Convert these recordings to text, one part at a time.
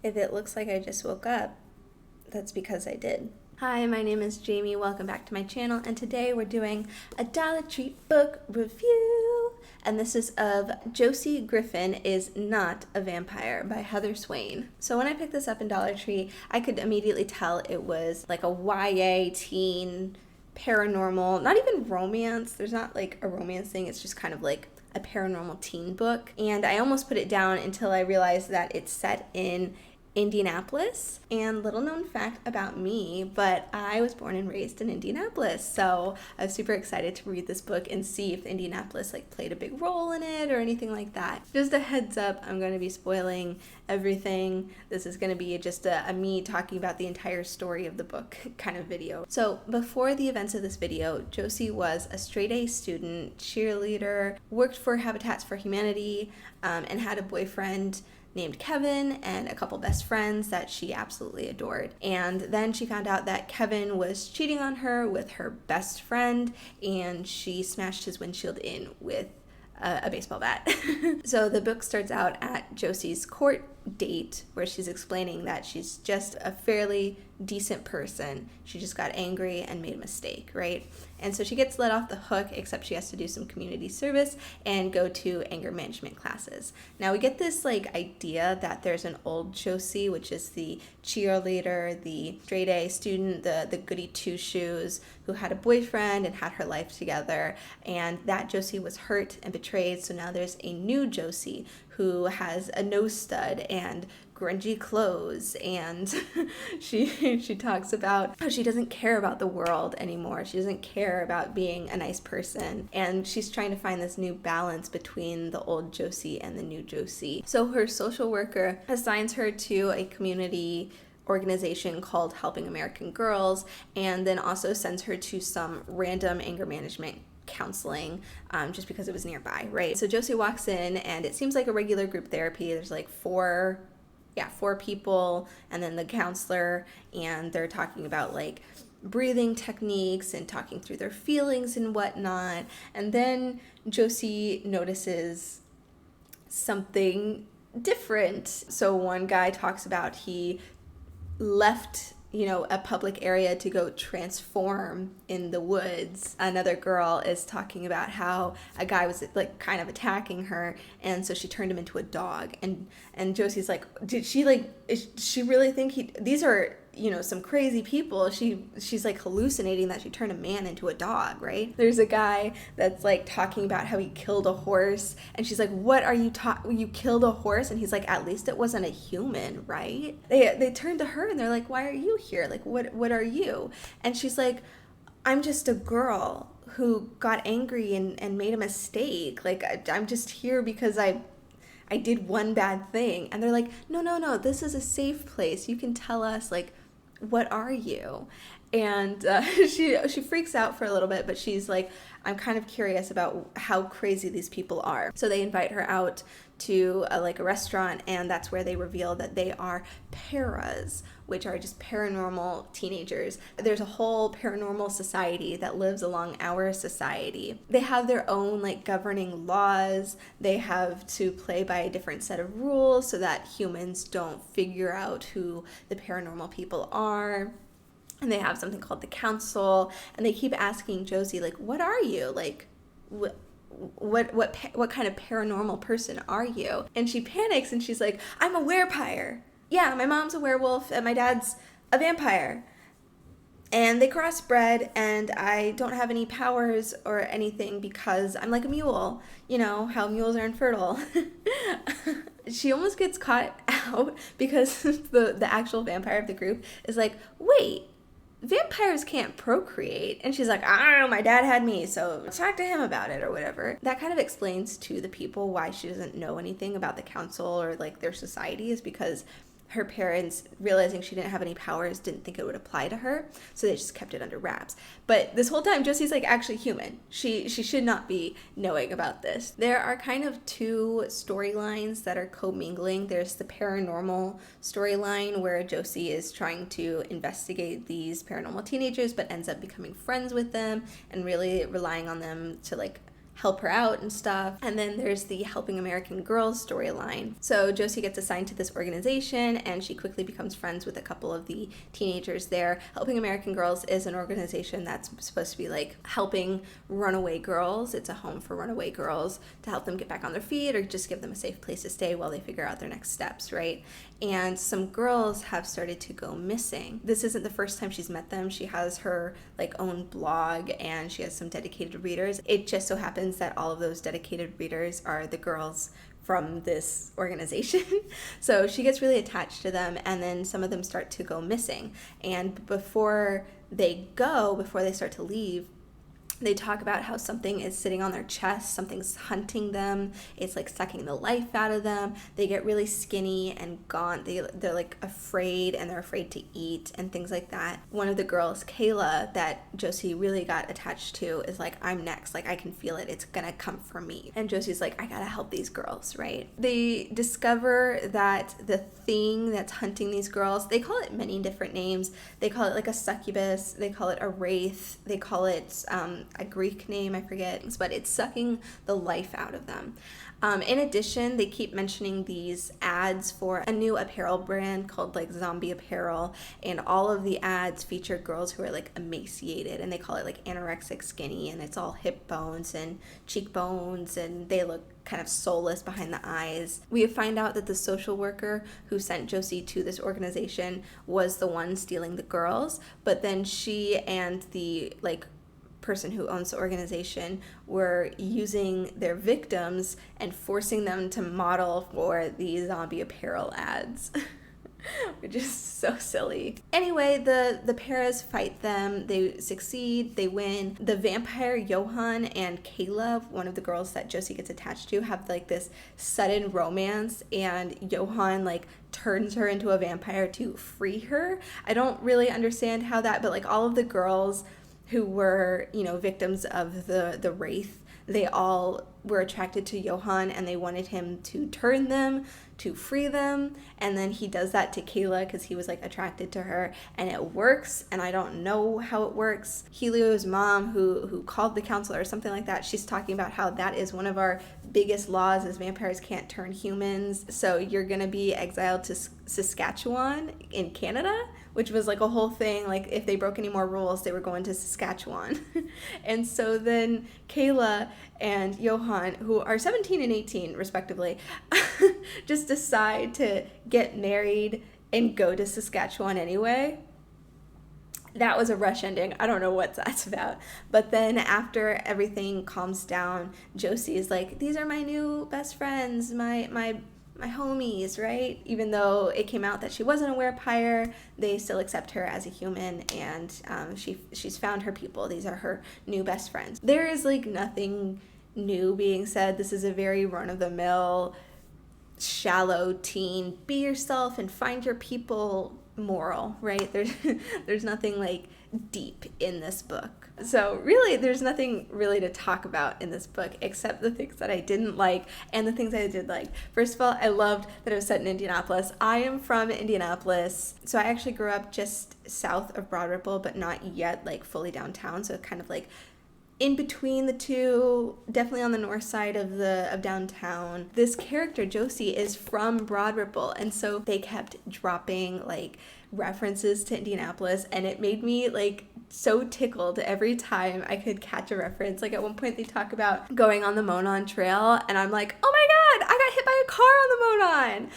If it looks like I just woke up, that's because I did. Hi, my name is Jamie. Welcome back to my channel, and today we're doing a Dollar Tree book review. And this is of Josie Griffin is Not a Vampire by Heather Swain. So when I picked this up in Dollar Tree, I could immediately tell it was like a YA teen paranormal, not even romance. There's not like a romance thing. It's just kind of like a paranormal teen book. And I almost put it down until I realized that it's set in Indianapolis. And little known fact about me, but I was born and raised in Indianapolis, so I was super excited to read this book and see if Indianapolis like played a big role in it or anything like that. Just a heads up, I'm going to be spoiling everything. This is going to be just a me talking about the entire story of the book kind of video. So before the events of this video, Josie was a straight A student, cheerleader, worked for Habitats for Humanity, and had a boyfriend named Kevin and a couple best friends that she absolutely adored. And then she found out that Kevin was cheating on her with her best friend, and she smashed his windshield in with a baseball bat. So the book starts out at Josie's court date where she's explaining that she's just a fairly decent person. She just got angry and made a mistake, right? And so she gets let off the hook, except she has to do some community service and go to anger management classes. Now we get this like idea that there's an old Josie, which is the cheerleader, the straight A student, the goody two shoes, who had a boyfriend and had her life together, and that Josie was hurt and betrayed. So now there's a new Josie who has a nose stud and grungy clothes, and she talks about how she doesn't care about the world anymore. She doesn't care about being a nice person, and she's trying to find this new balance between the old Josie and the new Josie. So her social worker assigns her to a community organization called Helping American Girls, and then also sends her to some random anger management counseling just because it was nearby, right? So Josie walks in and it seems like a regular group therapy. There's like four people and then the counselor, and they're talking about like breathing techniques and talking through their feelings and whatnot. And then Josie notices something different. So one guy talks about he left a public area to go transform in the woods. Another girl is talking about how a guy was like kind of attacking her, and so she turned him into a dog. And Josie's like, did she really think these are some crazy people? She's like hallucinating that she turned a man into a dog, right? There's a guy that's like talking about how he killed a horse, and she's like, what are you killed a horse? And he's like, at least it wasn't a human, right? They turn to her and they're like, why are you here? Like, what are you? And she's like, I'm just a girl who got angry and made a mistake. Like, I'm just here because I did one bad thing. And they're like, no, this is a safe place. You can tell us, like, what are you? And she freaks out for a little bit, but she's like, I'm kind of curious about how crazy these people are. So they invite her out to a restaurant, and that's where they reveal that they are paras, which are just paranormal teenagers. There's a whole paranormal society that lives along our society. They have their own governing laws. They have to play by a different set of rules so that humans don't figure out who the paranormal people are. And they have something called the council, and they keep asking Josie, like, what are you? Like, what kind of paranormal person are you? And she panics and she's like, I'm a werepire. Yeah, my mom's a werewolf and my dad's a vampire. And they crossbred, and I don't have any powers or anything because I'm like a mule. You know how mules are infertile. She almost gets caught out because the actual vampire of the group is like, wait, vampires can't procreate. And she's like, I don't know, my dad had me, so talk to him about it or whatever. That kind of explains to the people why she doesn't know anything about the council or their society, is because her parents, realizing she didn't have any powers, didn't think it would apply to her, so they just kept it under wraps. But this whole time, Josie's actually human. She should not be knowing about this. There are kind of two storylines that are commingling. There's the paranormal storyline where Josie is trying to investigate these paranormal teenagers, but ends up becoming friends with them and really relying on them to help her out and stuff. And then there's the Helping American Girls storyline. So Josie gets assigned to this organization and she quickly becomes friends with a couple of the teenagers there. Helping American Girls is an organization that's supposed to be like helping runaway girls. It's a home for runaway girls to help them get back on their feet or just give them a safe place to stay while they figure out their next steps, right? And some girls have started to go missing. This isn't the first time she's met them. She has her like own blog and she has some dedicated readers. It just so happens that all of those dedicated readers are the girls from this organization. So she gets really attached to them, and then some of them start to go missing. And before they start to leave, they talk about how something is sitting on their chest, something's hunting them, it's like sucking the life out of them. They get really skinny and gaunt. They're like afraid, and they're afraid to eat and things like that. One of the girls, Kayla, that Josie really got attached to, is like, I'm next, like I can feel it, it's gonna come for me. And Josie's like, I gotta help these girls, right? They discover that the thing that's hunting these girls, they call it many different names. They call it like a succubus, they call it a wraith, they call it a Greek name, I forget, but it's sucking the life out of them. In addition, they keep mentioning these ads for a new apparel brand called like Zombie Apparel, and all of the ads feature girls who are like emaciated, and they call it like anorexic skinny, and it's all hip bones and cheekbones, and they look kind of soulless behind the eyes. We find out that the social worker who sent Josie to this organization was the one stealing the girls, but then she and the like person who owns the organization were using their victims and forcing them to model for the zombie apparel ads. Which is so silly. Anyway, the paras fight them. They succeed. They win. The vampire Johan and Kayla, one of the girls that Josie gets attached to, have like this sudden romance, and Johan like turns her into a vampire to free her. I don't really understand how that, but like all of the girls who were, you know, victims of the wraith, they all were attracted to Johan, and they wanted him to turn them, to free them, and then he does that to Kayla because he was like attracted to her, and it works, and I don't know how it works. Helio's mom, who called the counselor or something like that, she's talking about how that is one of our biggest laws, is vampires can't turn humans, so you're gonna be exiled to Saskatchewan in Canada, which was like a whole thing. Like if they broke any more rules, they were going to Saskatchewan. And so then Kayla and Johan, who are 17 and 18 respectively, just decide to get married and go to Saskatchewan anyway. That was a rush ending. I don't know what that's about. But then after everything calms down, Josie is like, these are my new best friends, my homies, right? Even though it came out that she wasn't a werepire, they still accept her as a human, and she's found her people. These are her new best friends. There is like nothing new being said. This is a very run-of-the-mill, shallow teen, be yourself and find your people moral, right? There's nothing like deep in this book. So really, there's nothing really to talk about in this book except the things that I didn't like and the things I did like. First of all, I loved that it was set in Indianapolis. I am from Indianapolis, so I actually grew up just south of Broad Ripple, but not yet like fully downtown, so kind of like in between the two, definitely on the north side of downtown. This character, Josie, is from Broad Ripple, and so they kept dropping like references to Indianapolis, and it made me like so tickled every time I could catch a reference. Like at one point they talk about going on the Monon Trail, and I'm like, oh my god, I got hit by a car on the Monon.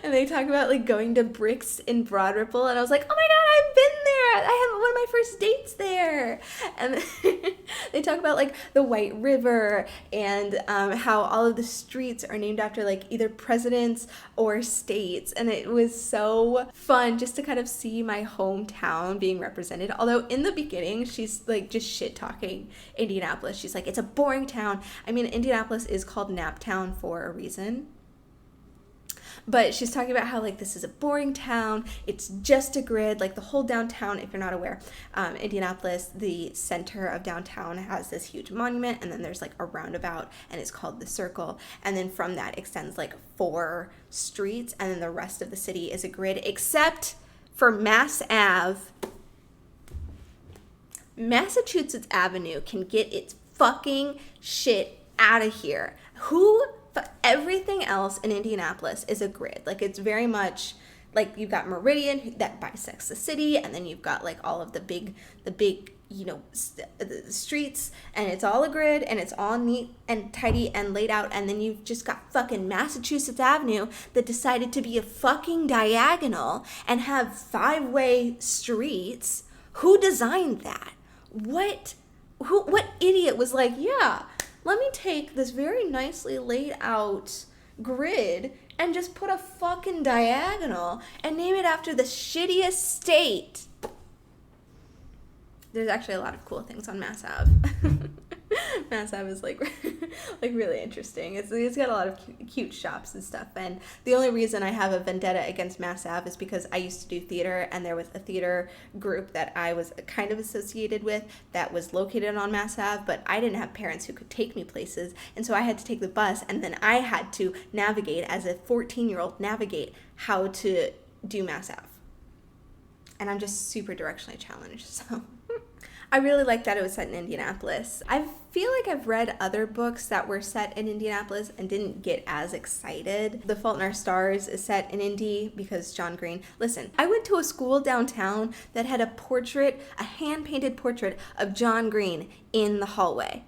And they talk about like going to Bricks in Broad Ripple, and I was like, oh my god, I've been there. I had one of my first dates there. And they talk about like the White River and how all of the streets are named after like either presidents or states, and it was so fun just to kind of see my hometown being represented. Although in the beginning she's like just shit talking Indianapolis. She's like, it's a boring town. I mean, Indianapolis is called Naptown for a reason. But she's talking about how, like, this is a boring town. It's just a grid. Like, the whole downtown, if you're not aware, Indianapolis, the center of downtown has this huge monument, and then there's, like, a roundabout, and it's called the Circle. And then from that extends, like, 4 streets, and then the rest of the city is a grid, except for Mass Ave. Massachusetts Avenue can get its fucking shit out of here. Everything else in Indianapolis is a grid. Like, it's very much like you've got Meridian that bisects the city, and then you've got like all of the big the streets, and it's all a grid, and it's all neat and tidy and laid out. And then you've just got fucking Massachusetts Avenue that decided to be a fucking diagonal and have 5-way streets. Who designed that? What idiot was like, yeah, let me take this very nicely laid out grid and just put a fucking diagonal and name it after the shittiest state. There's actually a lot of cool things on Mass Ave. Mass Ave is like really interesting. It's got a lot of cute shops and stuff. And the only reason I have a vendetta against Mass Ave is because I used to do theater, and there was a theater group that I was kind of associated with that was located on Mass Ave, but I didn't have parents who could take me places, and so I had to take the bus, and then I had to navigate as a 14-year-old navigate how to do Mass Ave. And I'm just super directionally challenged, so I really like that it was set in Indianapolis. I feel like I've read other books that were set in Indianapolis and didn't get as excited. The Fault in Our Stars is set in Indy because John Green. Listen, I went to a school downtown that had a hand-painted portrait of John Green in the hallway.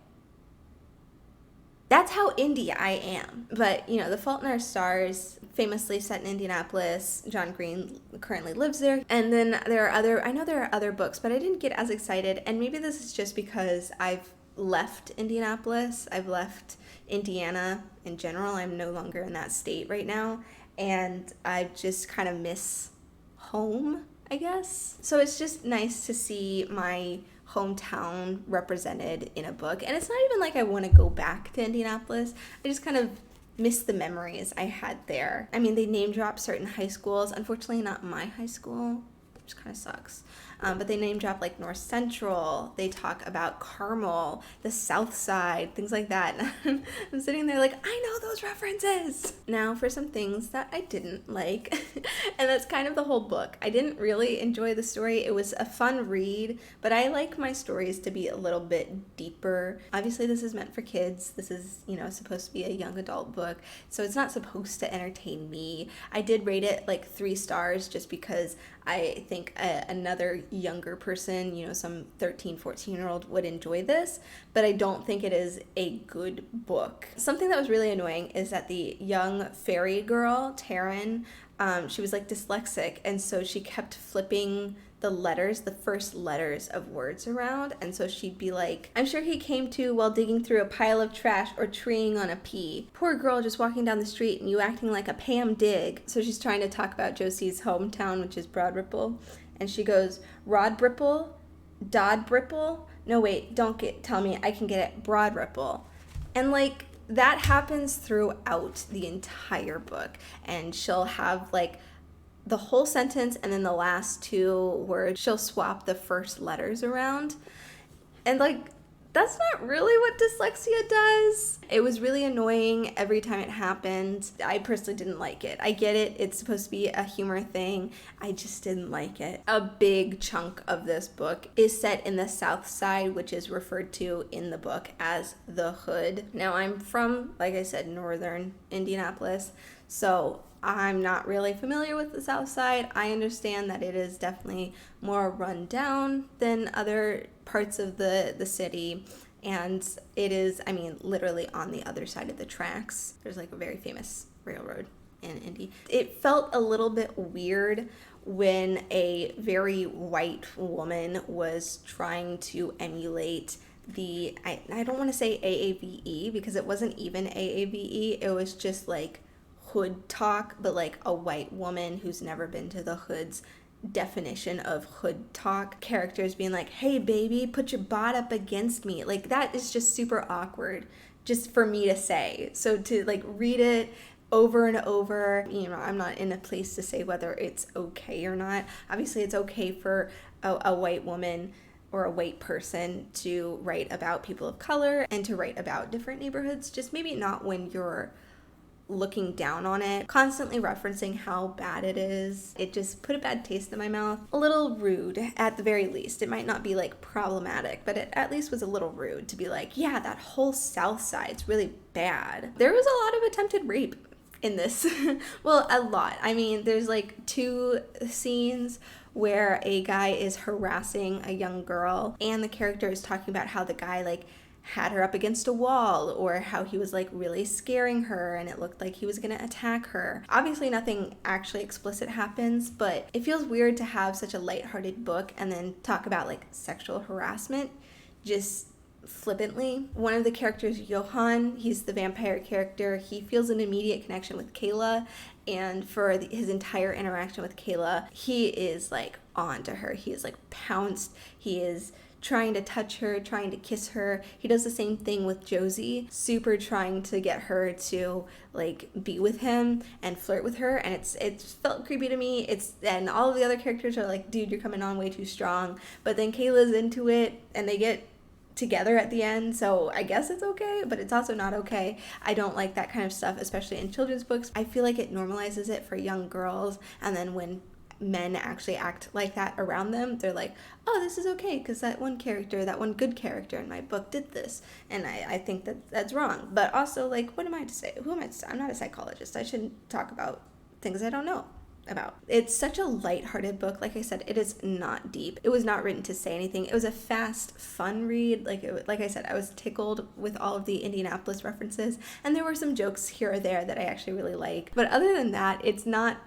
That's how indie I am. But, The Fault in Our Stars, famously set in Indianapolis. John Green currently lives there. And then I know there are other books, but I didn't get as excited. And maybe this is just because I've left Indianapolis. I've left Indiana in general. I'm no longer in that state right now. And I just kind of miss home, I guess. So it's just nice to see my hometown represented in a book. And it's not even like I want to go back to Indianapolis. I just kind of miss the memories I had there. I mean, they name drop certain high schools. Unfortunately, not my high school, which kind of sucks. But they name drop like North Central. They talk about Carmel, the South Side, things like that. And I'm sitting there like, I know those references. Now for some things that I didn't like. And that's kind of the whole book. I didn't really enjoy the story. It was a fun read, but I like my stories to be a little bit deeper. Obviously, this is meant for kids. This is, supposed to be a young adult book. So it's not supposed to entertain me. I did rate it like 3 stars just because I think another younger person, some 13, 14-year-old would enjoy this, but I don't think it is a good book. Something that was really annoying is that the young fairy girl, Taryn, she was like dyslexic, and so she kept flipping the first letters of words around, and so she'd be like, I'm sure he came to while digging through a pile of trash or treeing on a pea. Poor girl just walking down the street and you acting like a Pam Dig. So she's trying to talk about Josie's hometown, which is Broad Ripple, and she goes, Rod Bripple? Dodd Bripple? No, wait, tell me, I can get it, Broad Ripple. And like, that happens throughout the entire book, and she'll have like the whole sentence and then the last 2 words, she'll swap the first letters around. And like, that's not really what dyslexia does. It was really annoying every time it happened. I personally didn't like it. I get it. It's supposed to be a humor thing. I just didn't like it. A big chunk of this book is set in the South Side, which is referred to in the book as the Hood. Now, I'm from, like I said, northern Indianapolis, so I'm not really familiar with the South Side. I understand that it is definitely more run down than other parts of the city, and it is, literally on the other side of the tracks. There's like a very famous railroad in Indy. It felt a little bit weird when a very white woman was trying to emulate I don't want to say AAVE, because it wasn't even AAVE. It was just like hood talk, but like a white woman who's never been to the hood's definition of hood talk. Characters being like, hey baby, put your butt up against me. Like, that is just super awkward just for me to say. So to like read it over and over, I'm not in a place to say whether it's okay or not. Obviously it's okay for a white woman or a white person to write about people of color and to write about different neighborhoods, just maybe not when you're looking down on it, constantly referencing how bad it is. It just put a bad taste in my mouth. A little rude at the very least. It might not be like problematic, but it at least was a little rude to be like, yeah, that whole South Side's really bad. There was a lot of attempted rape in this. Well, a lot. I mean, there's like 2 scenes where a guy is harassing a young girl and the character is talking about how the guy like had her up against a wall, or how he was like really scaring her and it looked like he was gonna attack her. Obviously nothing actually explicit happens, but it feels weird to have such a lighthearted book and then talk about like sexual harassment just flippantly. One of the characters, Johann, he's the vampire character, he feels an immediate connection with Kayla, and for his entire interaction with Kayla, he is like on to her. He is like pounced. He is trying to touch her, trying to kiss her. He does the same thing with Josie, super trying to get her to like be with him and flirt with her, and it's felt creepy to me. And all of the other characters are like, dude, you're coming on way too strong. But then Kayla's into it and they get together at the end, so I guess it's okay, but it's also not okay. I don't like that kind of stuff, especially in children's books. I feel like it normalizes it for young girls, and then when men actually act like that around them, they're like, oh, this is okay because that one good character in my book did this, and I think that's wrong. But also, like, what am I to say? Who am I to say? I'm not a psychologist. I shouldn't talk about things I don't know about. It's such a lighthearted book. Like I said, it is not deep. It was not written to say anything. It was a fast, fun read. Like I said, I was tickled with all of the Indianapolis references, and there were some jokes here or there that I actually really like. But other than that, it's not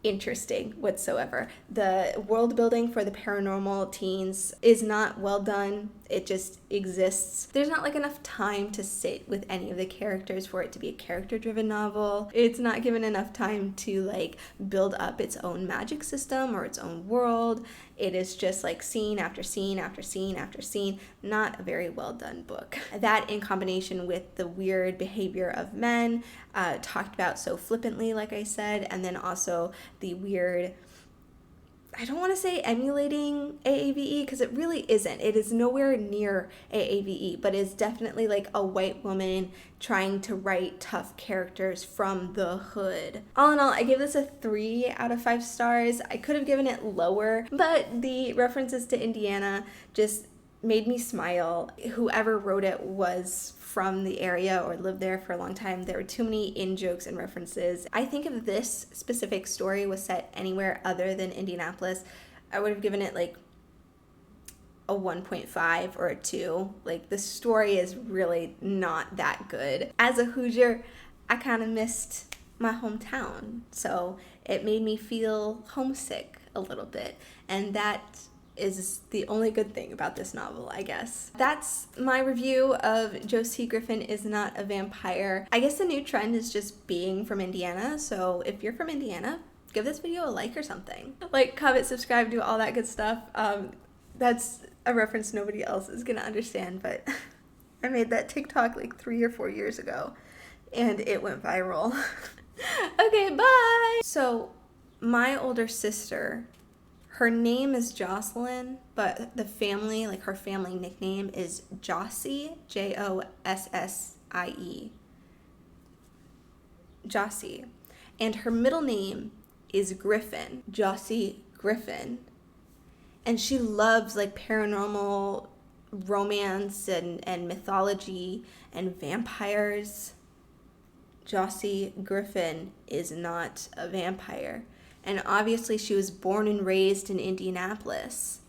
interesting whatsoever. The world building for the paranormal teens is not well done. It just exists. There's not like enough time to sit with any of the characters for it to be a character-driven novel. It's not given enough time to like build up its own magic system or its own world. It is just like scene after scene after scene after scene. Not a very well done book. That in combination with the weird behavior of men, talked about so flippantly, like I said, and then also the weird, I don't want to say emulating AAVE because it really isn't. It is nowhere near AAVE, but it's definitely like a white woman trying to write tough characters from the hood. All in all, I give this a 3 out of 5 stars. I could have given it lower, but the references to Indiana just made me smile. Whoever wrote it was from the area or lived there for a long time. There were too many in-jokes and references. I think if this specific story was set anywhere other than Indianapolis, I would have given it like a 1.5 or a 2. Like, the story is really not that good. As a Hoosier, I kind of missed my hometown, so it made me feel homesick a little bit, and that is the only good thing about this novel, I guess. That's my review of Josie Griffin Is Not a Vampire. I guess the new trend is just being from Indiana, so if you're from Indiana, give this video a like or something. Like, comment, subscribe, do all that good stuff. That's a reference nobody else is gonna understand, but I made that TikTok like 3 or 4 years ago, and it went viral. Okay, bye! So, my older sister, her name is Jocelyn, but the family, like her family nickname is Josie, Jossie. Josie. And her middle name is Griffin, Josie Griffin. And she loves like paranormal romance and mythology and vampires. Josie Griffin is not a vampire. And obviously she was born and raised in Indianapolis.